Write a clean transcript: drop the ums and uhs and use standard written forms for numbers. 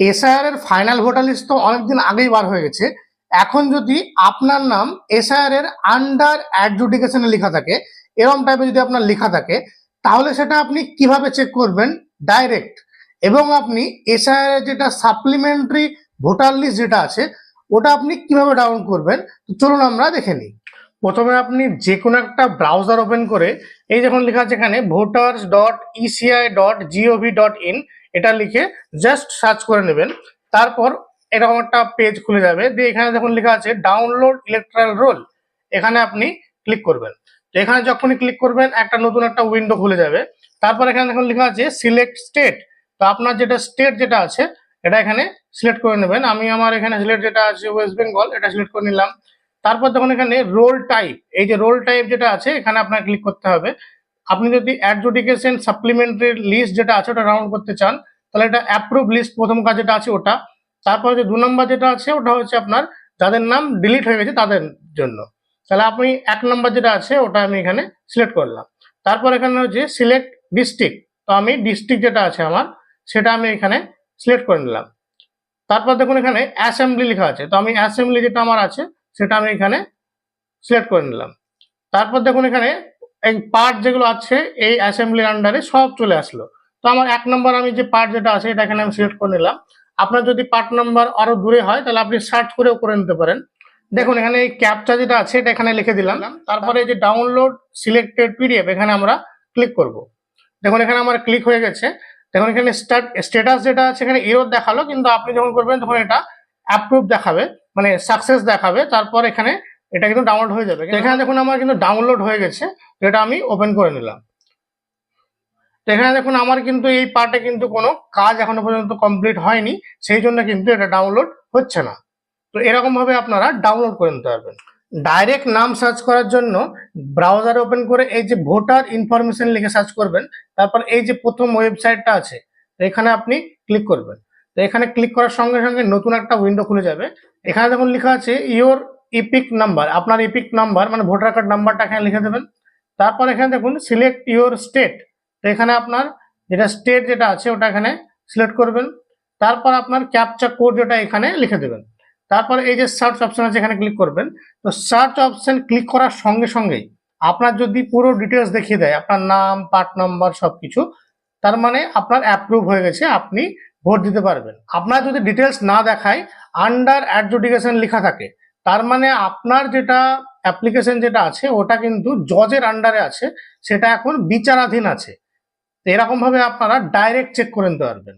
SIR এর final voter list তো অনেকদিন আগেই বার হয়ে গেছে। এখন যদি আপনার নাম এসআইআর এর আন্ডার অ্যাডজুডিকেশনে লেখা থাকে, এরকম টাইপের যদি আপনার লেখা থাকে, তাহলে সেটা আপনি কিভাবে চেক করবেন ডাইরেক্ট, এবং আপনি এসআইআর এর যেটা সাপ্লিমেন্টারি ভোটার লিস্ট যেটা আছে ওটা আপনি কিভাবে ডাউনলোড করবেন, তো চলুন আমরা দেখে নিই। প্রথমে আপনি যে কোনো একটা ব্রাউজার ওপেন করে এই যখন লেখা আছে এখানে voters.eci.gov.in এটা লিখে জাস্ট সার্চ করে নেবেন। তারপর এরকম একটা পেজ খুলে যাবে, দিয়ে এখানে যখন লেখা আছে ডাউনলোড ইলেকট্রাল রোল, এখানে আপনি ক্লিক করবেন। তো এখানে যখনই ক্লিক করবেন একটা নতুন একটা উইন্ডো খুলে যাবে। তারপর এখানে যখন লেখা আছে সিলেক্ট স্টেট, তো আপনার যেটা স্টেট যেটা আছে এটা এখানে সিলেক্ট করে নেবেন। আমি আমার এখানে সিলেক্ট যেটা আছে ওয়েস্ট বেঙ্গল, এটা সিলেক্ট করে নিলাম। তারপর দেখুন এখানে রোল টাইপ, এই যে রোল টাইপ যেটা আছে এখানে আপনার ক্লিক করতে হবে। আপনি যদি অ্যাডজুডিকেশন সাপ্লিমেন্টারি লিস্ট যেটা আছে ওটা রাউন্ড করতে চান, তাহলে এটা অ্যাপ্রুভ লিস্ট প্রথম কাজ যেটা আছে ওটা। তারপর যে 2 নম্বর যেটা আছে ওটা হচ্ছে আপনার যাদের নাম ডিলিট হয়ে গেছে তাদের জন্য। তাহলে আপনি 1 নম্বর যেটা আছে ওটা আমি এখানে সিলেক্ট করলাম। তারপর এখানে হচ্ছে সিলেক্ট ডিস্ট্রিক্ট, তো আমি ডিস্ট্রিক্ট যেটা আছে আমার সেটা আমি এখানে সিলেক্ট করে নিলাম। তারপর দেখুন এখানে অ্যাসেম্বলি লেখা আছে, তো আমি অ্যাসেম্বলি যেটা আমার আছে সেটা আমি এখানে সিলেক্ট করে নিলাম। তারপর দেখুন এখানে এই পার্ট যেগুলো আছে এই অ্যাসেম্বলির আন্ডারে সব চলে আসলো। তো আমার 1 নম্বর আমি যে পার্ট যেটা আছে এটা এখানে আমি সিলেক্ট করে নিলাম। আপনার যদি পার্ট নাম্বার আরো দূরে হয় তাহলে আপনি সার্চ করেও করে নিতে পারেন। দেখুন এখানে এই ক্যাপচা যেটা আছে এটা এখানে লিখে দিলাম। তারপরে এই যে ডাউনলোড সিলেক্টেড পিডিএফ এখানে আমরা ক্লিক করব। দেখুন এখানে আমার ক্লিক হয়ে গেছে। দেখুন এখানে স্ট্যাটাস যেটা আছে এখানে এরর দেখালো, কিন্তু আপনি যখন করবেন তখন এটা অ্যাপ্রুভ দেখাবে, মানে সাকসেস দেখাবে। তারপর এখানে এটা কিন্তু ডাউনলোড হয়ে যাবে। এখানে দেখুন আমার কিন্তু ডাউনলোড হয়ে গেছে, এটা আমি ওপেন করে নিলাম। তো এখানে দেখুন আমার কিন্তু এই পার্টে কিন্তু কোনো কাজ এখনো পর্যন্ত কমপ্লিট হয়নি, সেই জন্য কিন্তু এটা ডাউনলোড হচ্ছে না। তো এরকম ভাবে আপনারা ডাউনলোড করে নিতে পারবেন। ডাইরেক্ট নাম সার্চ করার জন্য ব্রাউজার ওপেন করে এই যে ভোটার ইনফরমেশন লিখে সার্চ করবেন। তারপর এই যে প্রথম ওয়েবসাইটটা আছে এখানে আপনি ক্লিক করবেন। তো এখানে ক্লিক করার সঙ্গে সঙ্গে নতুন একটা উইন্ডো খুলে যাবে। এখানে দেখুন লেখা আছে ইওর ইপিক নাম্বার, আপনার ইপিক নাম্বার মানে ভোটার কার্ড নাম্বারটা এখানে লিখে দেবেন। তারপর এখানে দেখুন সিলেক্ট ইওর স্টেট, তো এখানে আপনার যেটা স্টেট যেটা আছে ওটা এখানে সিলেক্ট করবেন। তারপর আপনার ক্যাপচা কোড যেটা এখানে লিখে দেবেন। তারপর এই যে সার্চ অপশন আছে এখানে ক্লিক করবেন। তো সার্চ অপশন ক্লিক করার সঙ্গে সঙ্গেই আপনার যদি পুরো ডিটেলস দেখিয়ে দেয় আপনার নাম পার্ট নাম্বার সবকিছু, তার মানে আপনার অ্যাপ্রুভ হয়ে গেছে, আপনি ভোট দিতে পারবেন। আপনার যদি ডিটেলস না দেখায় আন্ডার অ্যাডজুডিকেশন লেখা থাকে, তার মানে আপনার যেটা অ্যাপ্লিকেশন যেটা আছে ওটা কিন্তু জজের আন্ডারে আছে, সেটা এখন বিচারাধীন আছে। এরকম ভাবে আপনারা ডাইরেক্ট চেক করে নিতে পারবেন।